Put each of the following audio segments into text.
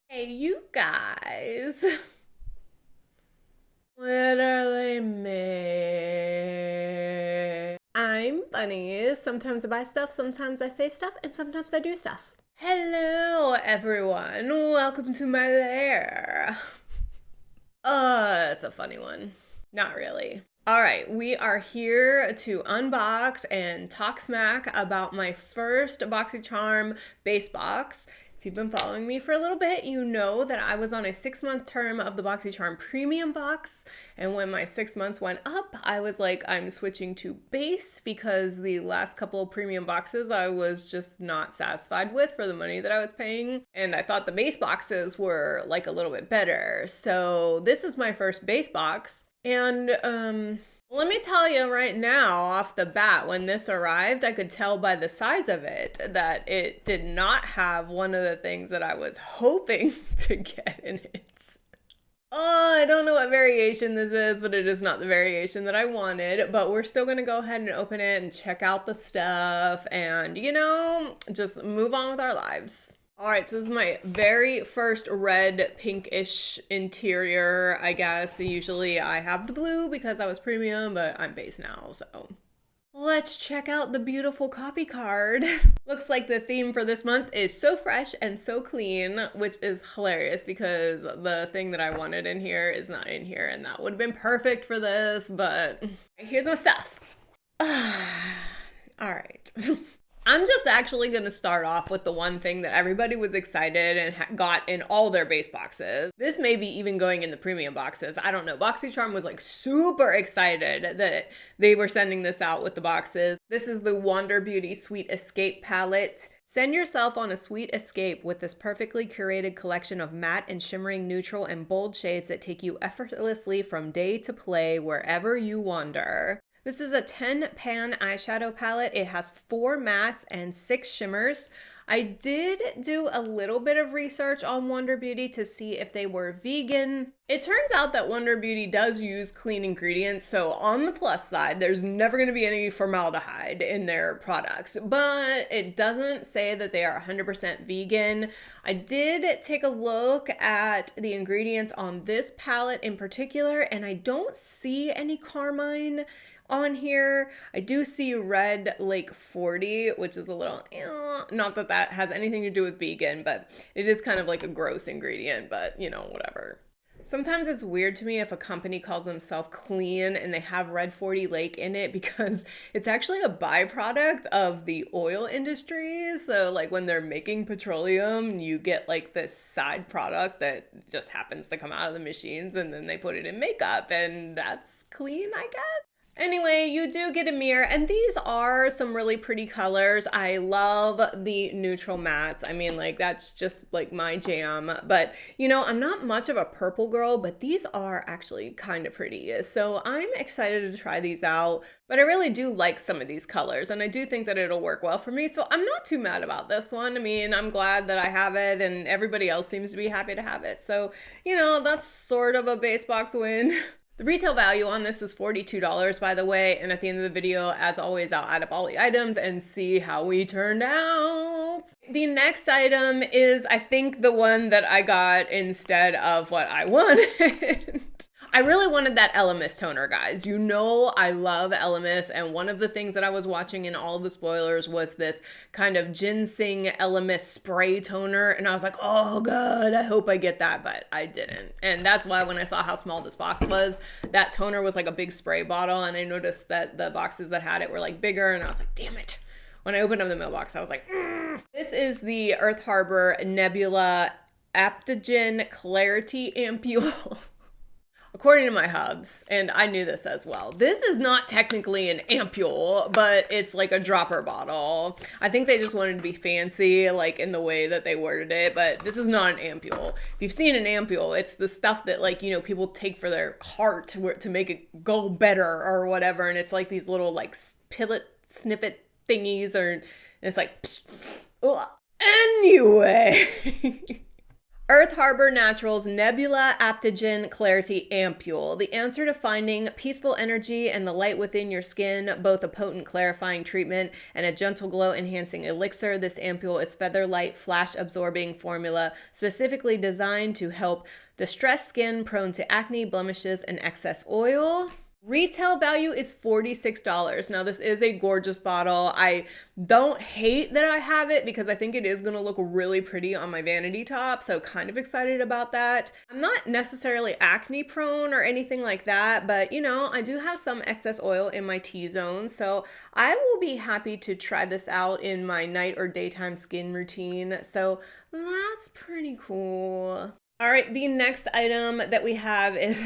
Hey, you guys. Literally me. I'm funny. Sometimes I buy stuff, sometimes I say stuff, and sometimes I do stuff. Hello, everyone. Welcome to my lair. It's a funny one. Not really. All right, we are here to unbox and talk smack about my first BOXYCHARM base box. If you've been following me for a little bit, you know that I was on a 6-month term of the BOXYCHARM premium box, and when my 6 months went up, I was like, I'm switching to base because the last couple of premium boxes I was just not satisfied with for the money that I was paying, and I thought the base boxes were like a little bit better. So this is my first base box, and let me tell you right now, off the bat, when this arrived, I could tell by the size of it that it did not have one of the things that I was hoping to get in it. Oh, I don't know what variation this is, but it is not the variation that I wanted. But we're still going to go ahead and open it and check out the stuff and, you know, just move on with our lives. All right, so this is my very first red pinkish interior, I guess. Usually I have the blue because I was premium, but I'm base now, so. Let's check out the beautiful copy card. Looks like the theme for this month is so fresh and so clean, which is hilarious because the thing that I wanted in here is not in here, and that would have been perfect for this, but here's my stuff. All right. I'm just actually going to start off with the one thing that everybody was excited and got in all their base boxes. This may be even going in the premium boxes. I don't know. BOXYCHARM was like super excited that they were sending this out with the boxes. This is the Wander Beauty Sweet Escape palette. Send yourself on a sweet escape with this perfectly curated collection of matte and shimmering neutral and bold shades that take you effortlessly from day to play wherever you wander. This is a 10-pan eyeshadow palette. It has 4 mattes and 6 shimmers. I did do a little bit of research on Wander Beauty to see if they were vegan. It turns out that Wander Beauty does use clean ingredients, so on the plus side, there's never going to be any formaldehyde in their products, but it doesn't say that they are 100% vegan. I did take a look at the ingredients on this palette in particular, and I don't see any carmine on here. I do see Red Lake 40, which is a little, not that that has anything to do with vegan, but it is kind of like a gross ingredient, but you know, whatever. Sometimes it's weird to me if a company calls themselves clean and they have Red 40 Lake in it because it's actually a byproduct of the oil industry. So like when they're making petroleum, you get like this side product that just happens to come out of the machines and then they put it in makeup, and that's clean, I guess. Anyway, you do get a mirror, and these are some really pretty colors. I love the neutral mattes. I mean, like, that's just like my jam. But, you know, I'm not much of a purple girl, but these are actually kind of pretty. So I'm excited to try these out. But I really do like some of these colors, and I do think that it'll work well for me. So I'm not too mad about this one. I mean, I'm glad that I have it, and everybody else seems to be happy to have it. So, you know, that's sort of a base box win. The retail value on this is $42, by the way, and at the end of the video, as always, I'll add up all the items and see how we turned out. The next item is, I think, the one that I got instead of what I wanted. I really wanted that Elemis toner, guys. You know I love Elemis, and one of the things that I was watching in all of the spoilers was this kind of ginseng Elemis spray toner, and I was like, oh god, I hope I get that, but I didn't. And that's why when I saw how small this box was, that toner was like a big spray bottle, and I noticed that the boxes that had it were like bigger, and I was like, damn it. When I opened up the mailbox, I was like, This is the Earth Harbor Nebula Aptogen Clarity Ampule. According to my hubs, and I knew this as well, this is not technically an ampule, but it's like a dropper bottle. I think they just wanted to be fancy, like in the way that they worded it, but this is not an ampule. If you've seen an ampule, it's the stuff that, like, you know, people take for their heart to make it go better or whatever, and it's like these little like pillet snippet thingies, or it's like, psh, anyway. Earth Harbor Naturals Nebula Aptogen Clarity Ampule. The answer to finding peaceful energy and the light within your skin, both a potent clarifying treatment and a gentle glow enhancing elixir. This ampule is feather light, flash absorbing formula specifically designed to help distressed skin prone to acne, blemishes, and excess oil. Retail value is $46. Now, this is a gorgeous bottle. I don't hate that I have it because I think it is going to look really pretty on my vanity top, so kind of excited about that. I'm not necessarily acne prone or anything like that, but you know, I do have some excess oil in my T-zone, so I will be happy to try this out in my night or daytime skin routine, so that's pretty cool. All right, the next item that we have is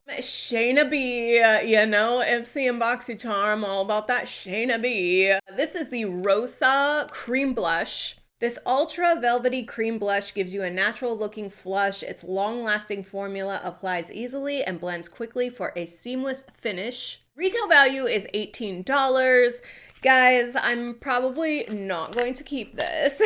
Shayna B. You know, MC and BOXYCHARM, all about that Shayna B. This is the Rosa Cream Blush. This ultra velvety cream blush gives you a natural looking flush. Its long lasting formula applies easily and blends quickly for a seamless finish. Retail value is $18. Guys, I'm probably not going to keep this.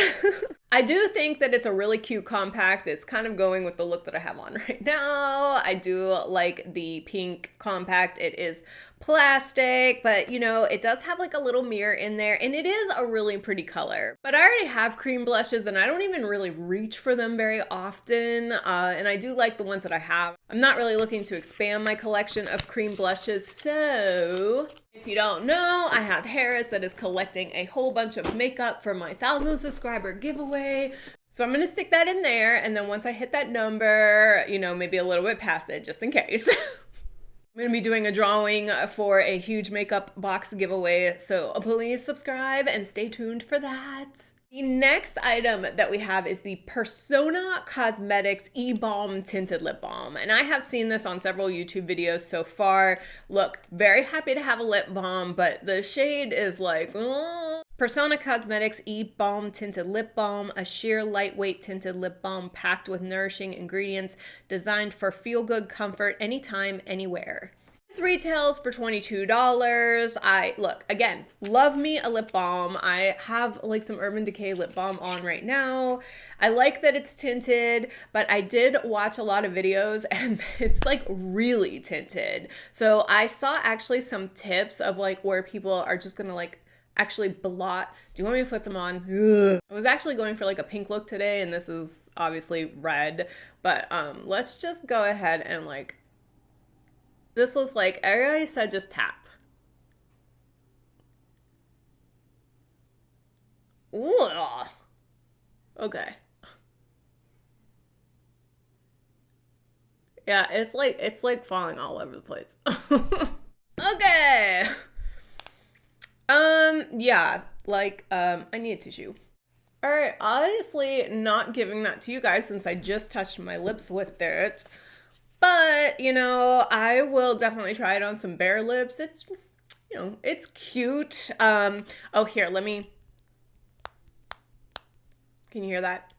I do think that it's a really cute compact. It's kind of going with the look that I have on right now. I do like the pink compact. It is plastic, but you know, it does have like a little mirror in there and it is a really pretty color. But I already have cream blushes and I don't even really reach for them very often. And I do like the ones that I have. I'm not really looking to expand my collection of cream blushes. So if you don't know, I have Harris that is collecting a whole bunch of makeup for my 1,000 subscriber giveaway. So I'm going to stick that in there. And then once I hit that number, you know, maybe a little bit past it, just in case. I'm going to be doing a drawing for a huge makeup box giveaway. So please subscribe and stay tuned for that. The next item that we have is the Persona Cosmetics E-Balm Tinted Lip Balm. And I have seen this on several YouTube videos so far. Look, very happy to have a lip balm, but the shade is like, oh. Persona Cosmetics E-Balm Tinted Lip Balm, a sheer lightweight tinted lip balm packed with nourishing ingredients designed for feel-good comfort anytime, anywhere. This retails for $22. Look, again, love me a lip balm. I have like some Urban Decay lip balm on right now. I like that it's tinted, but I did watch a lot of videos and it's like really tinted. So I saw actually some tips of like where people are just gonna like actually blot. Do you want me to put some on? Ugh. I was actually going for like a pink look today and this is obviously red, but let's just go ahead and like, this looks like, I already said just tap. Ooh. Okay. Yeah, it's like falling all over the place. Okay. Yeah, like, I need a tissue. All right, obviously not giving that to you guys since I just touched my lips with it. But, you know, I will definitely try it on some bare lips. It's, you know, it's cute. Oh, here, let me, can you hear that?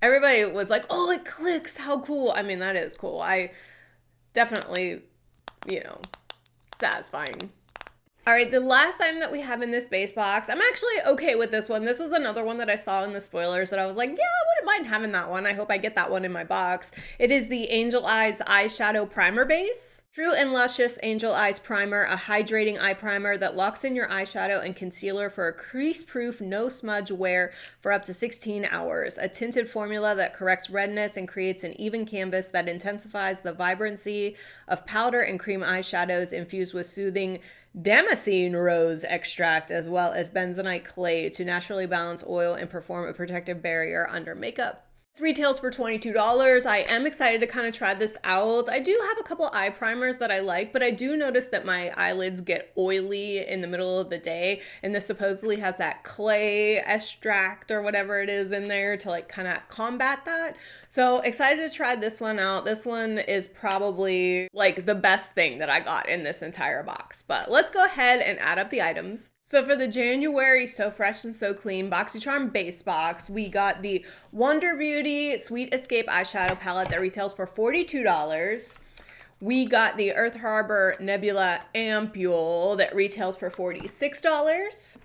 Everybody was like, oh, it clicks, how cool. I mean, that is cool. I definitely, you know, satisfying. All right, the last item that we have in this base box, I'm actually okay with this one. This was another one that I saw in the spoilers that I was like, yeah, I wouldn't mind having that one. I hope I get that one in my box. It is the Angel Eyes Eyeshadow Primer Base. True and Luscious Angel Eyes Primer, a hydrating eye primer that locks in your eyeshadow and concealer for a crease-proof, no-smudge wear for up to 16 hours. A tinted formula that corrects redness and creates an even canvas that intensifies the vibrancy of powder and cream eyeshadows infused with soothing Damascene rose extract as well as bentonite clay to naturally balance oil and perform a protective barrier under makeup. This retails for $22. I am excited to kind of try this out. I do have a couple eye primers that I like, but I do notice that my eyelids get oily in the middle of the day, and this supposedly has that clay extract or whatever it is in there to like kind of combat that. So excited to try this one out. This one is probably like the best thing that I got in this entire box, but let's go ahead and add up the items. So for the January So Fresh and So Clean BOXYCHARM base box, we got the Wonder Beauty Sweet Escape eyeshadow palette that retails for $42. We got the Earth Harbor Nebula Ampule that retails for $46.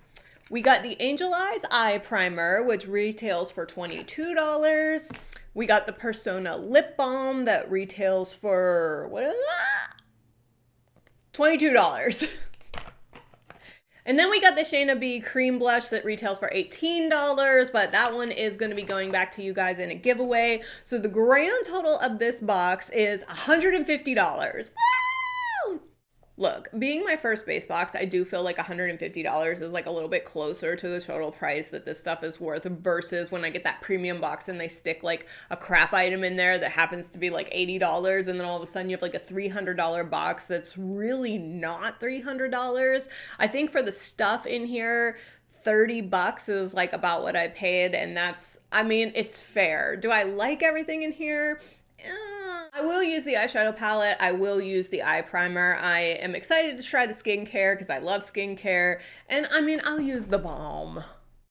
We got the Angel Eyes Eye Primer, which retails for $22. We got the Persona Lip Balm that retails for, what is that? $22. And then we got the Shayna B Cream Blush that retails for $18, but that one is going to be going back to you guys in a giveaway. So the grand total of this box is $150. Woo! Look, being my first base box, I do feel like $150 is like a little bit closer to the total price that this stuff is worth versus when I get that premium box and they stick like a crap item in there that happens to be like $80 and then all of a sudden you have like a $300 box that's really not $300. I think for the stuff in here, $30 is like about what I paid, and that's, I mean, it's fair. Do I like everything in here? I will use the eyeshadow palette. I will use the eye primer. I am excited to try the skincare because I love skincare. And I mean, I'll use the balm.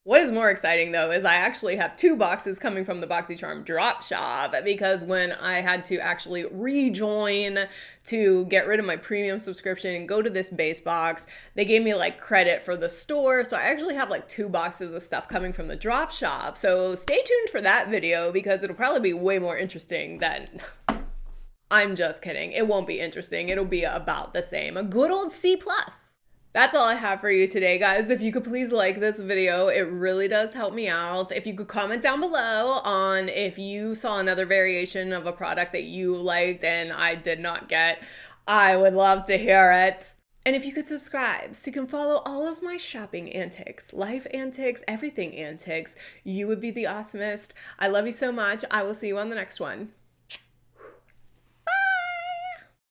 What is more exciting though is I actually have 2 boxes coming from the BOXYCHARM drop shop, because when I had to actually rejoin to get rid of my premium subscription and go to this base box, they gave me like credit for the store. So I actually have like 2 boxes of stuff coming from the drop shop. So stay tuned for that video because it'll probably be way more interesting than... I'm just kidding. It won't be interesting. It'll be about the same. A good old C+. That's all I have for you today, guys. If you could please like this video, it really does help me out. If you could comment down below on if you saw another variation of a product that you liked and I did not get, I would love to hear it. And if you could subscribe so you can follow all of my shopping antics, life antics, everything antics, you would be the awesomest. I love you so much. I will see you on the next one.